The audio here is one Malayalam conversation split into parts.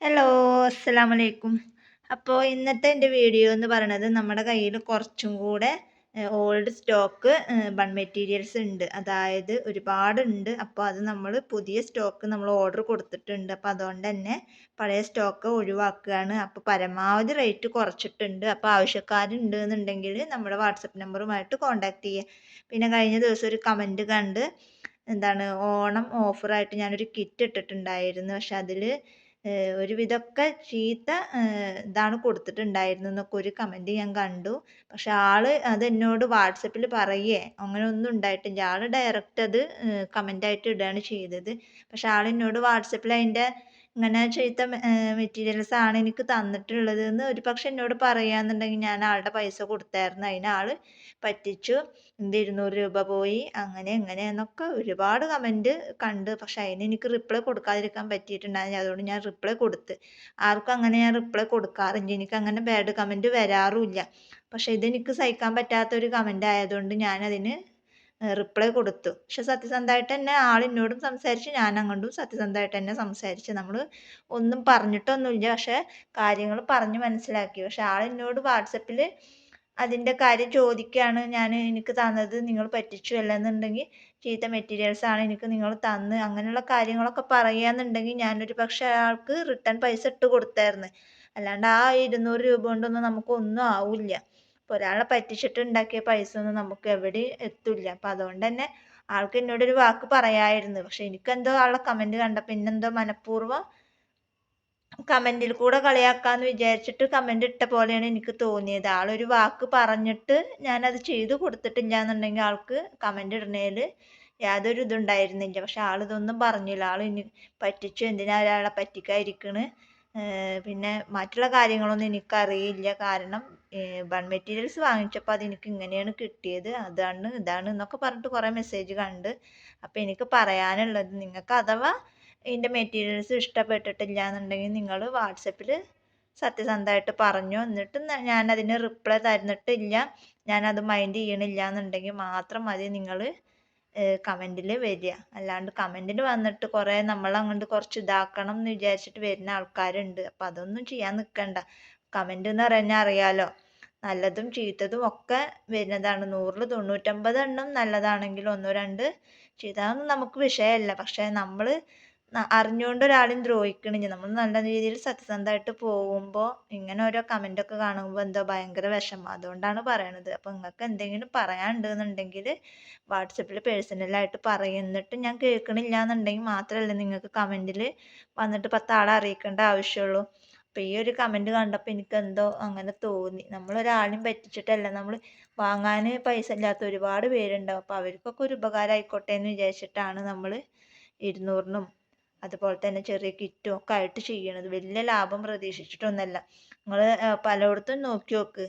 ഹലോ, അസ്സലാമലൈക്കും. അപ്പോൾ ഇന്നത്തെ എൻ്റെ വീഡിയോ എന്ന് പറയണത് നമ്മുടെ കയ്യിൽ കുറച്ചും കൂടെ ഓൾഡ് സ്റ്റോക്ക് ബൺ മെറ്റീരിയൽസ് ഉണ്ട്. അതായത് ഒരുപാടുണ്ട്. അപ്പോൾ അത് നമ്മൾ പുതിയ സ്റ്റോക്ക് നമ്മൾ ഓർഡർ കൊടുത്തിട്ടുണ്ട്. അപ്പോൾ അതുകൊണ്ട് തന്നെ പഴയ സ്റ്റോക്ക് ഒഴിവാക്കുകയാണ്. അപ്പോൾ പരമാവധി റേറ്റ് കുറച്ചിട്ടുണ്ട്. അപ്പോൾ ആവശ്യക്കാരുണ്ട് എന്നുണ്ടെങ്കിൽ നമ്മുടെ വാട്സപ്പ് നമ്പറുമായിട്ട് കോൺടാക്ട് ചെയ്യുക. പിന്നെ കഴിഞ്ഞ ദിവസം ഒരു കമൻറ്റ് കണ്ട് എന്താണ് ഓണം ഓഫറായിട്ട് ഞാനൊരു കിറ്റ് ഇട്ടിട്ടുണ്ടായിരുന്നു. പക്ഷെ അതിൽ ഒരുവിധമൊക്കെ ചീത്ത ഇതാണ് കൊടുത്തിട്ടുണ്ടായിരുന്നത് എന്നൊക്കെ ഒരു കമൻറ്റ് ഞാൻ കണ്ടു. പക്ഷെ ആൾ അത് എന്നോട് വാട്സപ്പിൽ പറയുകയോ അങ്ങനെ ഒന്നും ഉണ്ടായിട്ടില്ല. ആൾ ഡയറക്റ്റ് അത് കമൻ്റായിട്ട് ഇടുകയാണ് ചെയ്തത്. പക്ഷെ ആൾ എന്നോട് വാട്സപ്പിൽ അതിൻ്റെ ഇങ്ങനെ ചീത്ത മെറ്റീരിയൽസ് ആണ് എനിക്ക് തന്നിട്ടുള്ളത് എന്ന് ഒരു പക്ഷെ എന്നോട് പറയുകയാണെന്നുണ്ടെങ്കിൽ ഞാൻ ആളുടെ പൈസ കൊടുത്തായിരുന്നു. അതിന് ആൾ പറ്റിച്ചു. എൻ്റെ 200 രൂപ പോയി അങ്ങനെ ഇങ്ങനെ എന്നൊക്കെ ഒരുപാട് കമൻറ്റ് കണ്ട്. പക്ഷെ അതിന് എനിക്ക് റിപ്ലൈ കൊടുക്കാതിരിക്കാൻ പറ്റിയിട്ടുണ്ടായിരുന്നില്ല. അതുകൊണ്ട് ഞാൻ റിപ്ലൈ കൊടുത്ത്. ആർക്കും അങ്ങനെ ഞാൻ റിപ്ലൈ കൊടുക്കാറില്ല. എനിക്ക് അങ്ങനെ ബാഡ് കമൻറ്റ് വരാറുമില്ല. പക്ഷെ ഇതെനിക്ക് സഹിക്കാൻ പറ്റാത്ത ഒരു കമൻറ്റ് ആയതുകൊണ്ട് ഞാനതിന് റിപ്ലൈ കൊടുത്തു. പക്ഷെ സത്യസന്ധമായിട്ട് തന്നെ ആൾ എന്നോടും സംസാരിച്ച് ഞാൻ അങ്ങോട്ടും സത്യസന്ധമായിട്ട് തന്നെ സംസാരിച്ച്. നമ്മൾ ഒന്നും പറഞ്ഞിട്ടൊന്നുമില്ല. പക്ഷെ കാര്യങ്ങൾ പറഞ്ഞ് മനസ്സിലാക്കി. പക്ഷെ ആൾ എന്നോട് വാട്സപ്പിൽ അതിൻ്റെ കാര്യം ചോദിക്കുകയാണ്. എനിക്ക് തന്നത് നിങ്ങൾ പറ്റിച്ചു അല്ലെന്നുണ്ടെങ്കിൽ ചീത്ത മെറ്റീരിയൽസ് ആണ് എനിക്ക് നിങ്ങൾ തന്ന് അങ്ങനെയുള്ള കാര്യങ്ങളൊക്കെ പറയുകയാണെന്നുണ്ടെങ്കിൽ ഞാനൊരു പക്ഷേ അയാൾക്ക് റിട്ടേൺ പൈസ ഇട്ട് കൊടുത്തായിരുന്നു. അല്ലാണ്ട് ആ 200 രൂപ കൊണ്ടൊന്നും നമുക്കൊന്നും ആവില്ല. ഇപ്പോൾ ഒരാളെ പറ്റിച്ചിട്ട് ഉണ്ടാക്കിയ പൈസ ഒന്നും നമുക്ക് എവിടെയും എത്തില്ല. അപ്പം അതുകൊണ്ട് തന്നെ ആൾക്ക് എന്നോടൊരു വാക്ക് പറയാമായിരുന്നു. പക്ഷെ എനിക്കെന്തോ ആളുടെ കമൻറ്റ് കണ്ടപ്പോൾ പിന്നെന്തോ മനഃപൂർവ്വം കമൻറ്റിൽ കൂടെ കളിയാക്കാമെന്ന് വിചാരിച്ചിട്ട് കമൻറ്റ് ഇട്ട പോലെയാണ് എനിക്ക് തോന്നിയത്. ആളൊരു വാക്ക് പറഞ്ഞിട്ട് ഞാനത് ചെയ്ത് കൊടുത്തിട്ടില്ല എന്നുണ്ടെങ്കിൽ ആൾക്ക് കമൻറ്റ് ഇടുന്നതിൽ യാതൊരു ഇതുണ്ടായിരുന്നില്ല. പക്ഷെ ആളിതൊന്നും പറഞ്ഞില്ല. ആൾ ഇനി പറ്റിച്ചു, എന്തിനാ ഒരാളെ പറ്റിക്കാതിരിക്കണ്. പിന്നെ മറ്റുള്ള കാര്യങ്ങളൊന്നും എനിക്കറിയില്ല. കാരണം ബൺ മെറ്റീരിയൽസ് വാങ്ങിച്ചപ്പോൾ അതെനിക്ക് ഇങ്ങനെയാണ് കിട്ടിയത്, അതാണ് ഇതാണ് എന്നൊക്കെ പറഞ്ഞിട്ട് കുറേ മെസ്സേജ് കണ്ട്. അപ്പോൾ എനിക്ക് പറയാനുള്ളത്, നിങ്ങൾക്ക് അഥവാ ഇതിൻ്റെ മെറ്റീരിയൽസ് ഇഷ്ടപ്പെട്ടിട്ടില്ല എന്നുണ്ടെങ്കിൽ നിങ്ങൾ വാട്സപ്പിൽ സത്യസന്ധമായിട്ട് പറഞ്ഞോ. എന്നിട്ട് ഞാനതിന് റിപ്ലൈ തന്നിട്ടില്ല, ഞാനത് മൈൻഡ് ചെയ്യണില്ല എന്നുണ്ടെങ്കിൽ മാത്രം മതി നിങ്ങൾ കമൻറ്റിൽ വരിക. അല്ലാണ്ട് കമൻറ്റിൽ വന്നിട്ട് കുറേ നമ്മളങ്ങോട്ട് കുറച്ച് ഇതാക്കണം എന്ന് വിചാരിച്ചിട്ട് വരുന്ന ആൾക്കാരുണ്ട്. അപ്പോൾ അതൊന്നും ചെയ്യാൻ നിൽക്കണ്ട. കമൻറ്റ് എന്ന് പറഞ്ഞാൽ അറിയാലോ, നല്ലതും ചീത്തതും ഒക്കെ വരുന്നതാണ്. 100-ൽ 99 എണ്ണം നല്ലതാണെങ്കിൽ 1-2 ചീത്ത, അതൊന്നും നമുക്ക് വിഷയമല്ല. പക്ഷേ നമ്മൾ അറിഞ്ഞുകൊണ്ട് ഒരാളെയും ദ്രോഹിക്കണില്ല. നമ്മൾ നല്ല രീതിയിൽ സത്യസന്ധമായിട്ട് പോകുമ്പോൾ ഇങ്ങനെ ഓരോ കമൻറ്റൊക്കെ കാണുമ്പോൾ എന്തോ ഭയങ്കര വിഷമം. അതുകൊണ്ടാണ് പറയണത്. അപ്പോൾ നിങ്ങൾക്ക് എന്തെങ്കിലും പറയാനുണ്ടെന്നുണ്ടെങ്കിൽ വാട്സപ്പിൽ പേഴ്സണലായിട്ട് പറയും. എന്നിട്ട് ഞാൻ കേൾക്കണില്ല എന്നുണ്ടെങ്കിൽ മാത്രമല്ല നിങ്ങൾക്ക് കമൻറ്റിൽ വന്നിട്ട് 10 ആളെ അറിയിക്കേണ്ട ആവശ്യമുള്ളൂ. അപ്പോൾ ഈ ഒരു കമൻറ്റ് കണ്ടപ്പോൾ എനിക്കെന്തോ അങ്ങനെ തോന്നി. നമ്മളൊരാളെയും പറ്റിച്ചിട്ടല്ല, നമ്മൾ വാങ്ങാൻ പൈസ ഇല്ലാത്ത ഒരുപാട് പേരുണ്ടാവും. അപ്പോൾ അവർക്കൊക്കെ ഒരു ഉപകാരം ആയിക്കോട്ടെ എന്ന് വിചാരിച്ചിട്ടാണ് നമ്മൾ 200-നും അതുപോലെ തന്നെ ചെറിയ കിറ്റും ഒക്കെ ആയിട്ട് ചെയ്യണത്. വലിയ ലാഭം പ്രതീക്ഷിച്ചിട്ടൊന്നുമല്ല. നിങ്ങൾ പലയിടത്തും നോക്കി നോക്ക്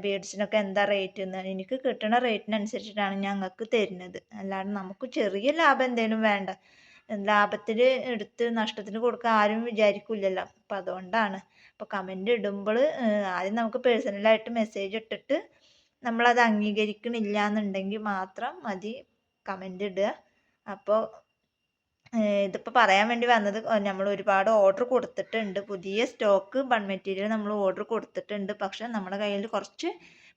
ബീഡ്സിനൊക്കെ എന്താ റേറ്റ് എന്ന്. എനിക്ക് കിട്ടുന്ന റേറ്റിനനുസരിച്ചിട്ടാണ് ഞങ്ങൾക്ക് തരുന്നത്. അല്ലാണ്ട് നമുക്ക് ചെറിയ ലാഭം എന്തേലും വേണ്ട. ലാഭത്തിൽ എടുത്ത് നഷ്ടത്തിന് കൊടുക്കാൻ ആരും വിചാരിക്കില്ലല്ലോ. അപ്പം അതുകൊണ്ടാണ്. അപ്പോൾ കമൻറ്റ് ഇടുമ്പോൾ ആദ്യം നമുക്ക് പേഴ്സണലായിട്ട് മെസ്സേജ് ഇട്ടിട്ട് നമ്മളത് അംഗീകരിക്കണില്ല എന്നുണ്ടെങ്കിൽ മാത്രം മതി കമൻറ്റ് ഇടുക. അപ്പോൾ ഇതിപ്പോൾ പറയാൻ വേണ്ടി വന്നത്, നമ്മൾ ഒരുപാട് ഓർഡർ കൊടുത്തിട്ടുണ്ട്. പുതിയ സ്റ്റോക്ക് ബൺ മെറ്റീരിയൽ നമ്മൾ ഓർഡർ കൊടുത്തിട്ടുണ്ട്. പക്ഷെ നമ്മുടെ കയ്യിൽ കുറച്ച്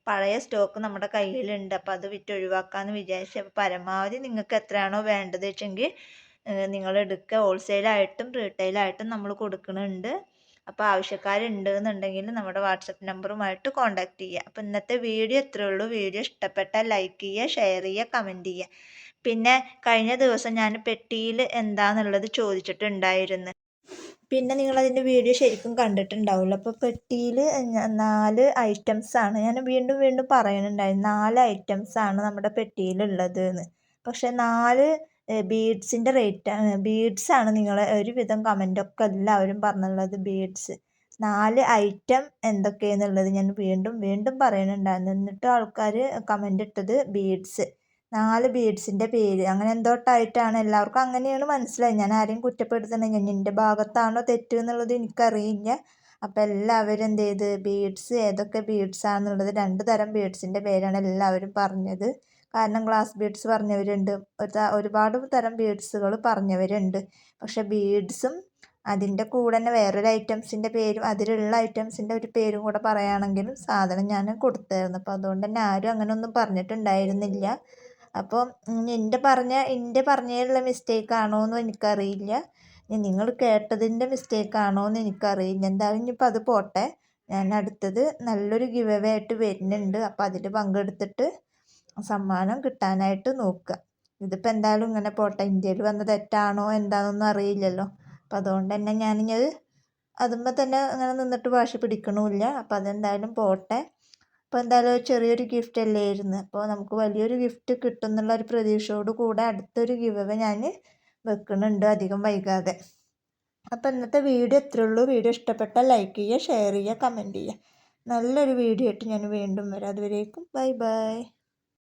പഴയ സ്റ്റോക്ക് നമ്മുടെ കയ്യിലുണ്ട്. അപ്പോൾ അത് വിറ്റ് ഒഴിവാക്കാമെന്ന് വിചാരിച്ചു. അപ്പോൾ പരമാവധി നിങ്ങൾക്ക് എത്രയാണോ വേണ്ടത് വെച്ചെങ്കിൽ നിങ്ങൾ എടുക്കുക. ഹോൾസെയിലായിട്ടും റീറ്റെയിലായിട്ടും നമ്മൾ കൊടുക്കുന്നുണ്ട്. അപ്പോൾ ആവശ്യക്കാരുണ്ട് എന്നുണ്ടെങ്കിൽ നമ്മുടെ വാട്സപ്പ് നമ്പറുമായിട്ട് കോൺടാക്റ്റ് ചെയ്യുക. അപ്പോൾ ഇന്നത്തെ വീഡിയോ ഇത്രയേ ഉള്ളൂ. വീഡിയോ ഇഷ്ടപ്പെട്ടാൽ ലൈക്ക് ചെയ്യുക, ഷെയർ ചെയ്യുക, കമൻറ്റ് ചെയ്യുക. പിന്നെ കഴിഞ്ഞ ദിവസം ഞാൻ പെട്ടിയിൽ എന്താണെന്നുള്ളത് ചോദിച്ചിട്ടുണ്ടായിരുന്നു. പിന്നെ നിങ്ങളതിൻ്റെ വീഡിയോ ശരിക്കും കണ്ടിട്ടുണ്ടാവില്ല. അപ്പോൾ പെട്ടിയിൽ 4 ഐറ്റംസാണ്, ഞാൻ വീണ്ടും വീണ്ടും പറയുന്നുണ്ടായിരുന്നു, 4 ഐറ്റംസാണ് നമ്മുടെ പെട്ടിയിലുള്ളത് എന്ന്. പക്ഷേ 4 ബീഡ്സിൻ്റെ റേറ്റ്, ബീഡ്സാണ് നിങ്ങൾ ഒരുവിധം കമൻറ്റൊക്കെ എല്ലാവരും പറഞ്ഞുള്ളത്. ബീഡ്സ് 4 ഐറ്റം എന്തൊക്കെയാണെന്നുള്ളത് ഞാൻ വീണ്ടും വീണ്ടും പറയുന്നുണ്ടായിരുന്നു. എന്നിട്ട് ആൾക്കാർ കമൻ്റ് ഇട്ടത് ബീഡ്സ് 4 ബീഡ്സിൻ്റെ പേര് അങ്ങനെ എന്തോട്ടായിട്ടാണ്. എല്ലാവർക്കും അങ്ങനെയാണ് മനസ്സിലായി. ഞാൻ ആരെയും കുറ്റപ്പെടുത്തണില്ല. എൻ്റെ ഭാഗത്താണോ തെറ്റ് എന്നുള്ളത് എനിക്കറിയില്ല. അപ്പോൾ എല്ലാവരും എന്ത് ചെയ്ത് ബീഡ്സ് ഏതൊക്കെ ബീഡ്സാണെന്നുള്ളത് 2 തരം ബീഡ്സിൻ്റെ പേരാണ് എല്ലാവരും പറഞ്ഞത്. കാരണം ഗ്ലാസ് ബീഡ്സ് പറഞ്ഞവരുണ്ട്, ഒരുപാട് തരം ബീഡ്സുകൾ പറഞ്ഞവരുണ്ട്. പക്ഷെ ബീഡ്സും അതിൻ്റെ കൂടെ തന്നെ വേറൊരു ഐറ്റംസിൻ്റെ പേരും അതിലുള്ള ഐറ്റംസിൻ്റെ ഒരു പേരും കൂടെ പറയുകയാണെങ്കിലും സാധനം ഞാൻ കൊടുത്തായിരുന്നു. അപ്പോൾ അതുകൊണ്ട് തന്നെ ആരും അങ്ങനെ ഒന്നും പറഞ്ഞിട്ടുണ്ടായിരുന്നില്ല. അപ്പോൾ എൻ്റെ പറഞ്ഞതിലുള്ള മിസ്റ്റേക്ക് ആണോ എന്നും എനിക്കറിയില്ല, നിങ്ങൾ കേട്ടതിൻ്റെ മിസ്റ്റേക്ക് ആണോ എന്ന് എനിക്കറിയില്ല. എന്തായാലും ഇനിയിപ്പോൾ അത് പോട്ടെ. ഞാൻ അടുത്തത് നല്ലൊരു ഗിവ് അവേ ആയിട്ട് വരുന്നുണ്ട്. അപ്പോൾ അതിൽ പങ്കെടുത്തിട്ട് സമ്മാനം കിട്ടാനായിട്ട് നോക്കുക. ഇതിപ്പോൾ എന്തായാലും ഇങ്ങനെ പോട്ടെ. ഇന്ത്യയിൽ വന്ന തെറ്റാണോ എന്താണെന്നൊന്നും അറിയില്ലല്ലോ. അപ്പം അതുകൊണ്ട് തന്നെ ഞാനിത് അതുമ്പോൾ തന്നെ അങ്ങനെ നിന്നിട്ട് വാശി പിടിക്കണമില്ല. അപ്പം അതെന്തായാലും പോട്ടെ. അപ്പോൾ എന്തായാലും ചെറിയൊരു ഗിഫ്റ്റ് അല്ലായിരുന്നു. അപ്പോൾ നമുക്ക് വലിയൊരു ഗിഫ്റ്റ് കിട്ടും എന്നുള്ള ഒരു പ്രതീക്ഷയോട് കൂടെ അടുത്തൊരു ഗിവ് അവേ ഞാൻ വെക്കുന്നുണ്ട് അധികം വൈകാതെ. അപ്പോൾ ഇന്നത്തെ വീഡിയോ ഇത്രയേ ഉള്ളൂ. വീഡിയോ ഇഷ്ടപ്പെട്ടാൽ ലൈക്ക് ചെയ്യുക, ഷെയർ ചെയ്യുക, കമൻറ്റ് ചെയ്യുക. നല്ലൊരു വീഡിയോ ആയിട്ട് ഞാൻ വീണ്ടും വരാം. അതുവരേക്കും ബൈ ബൈ.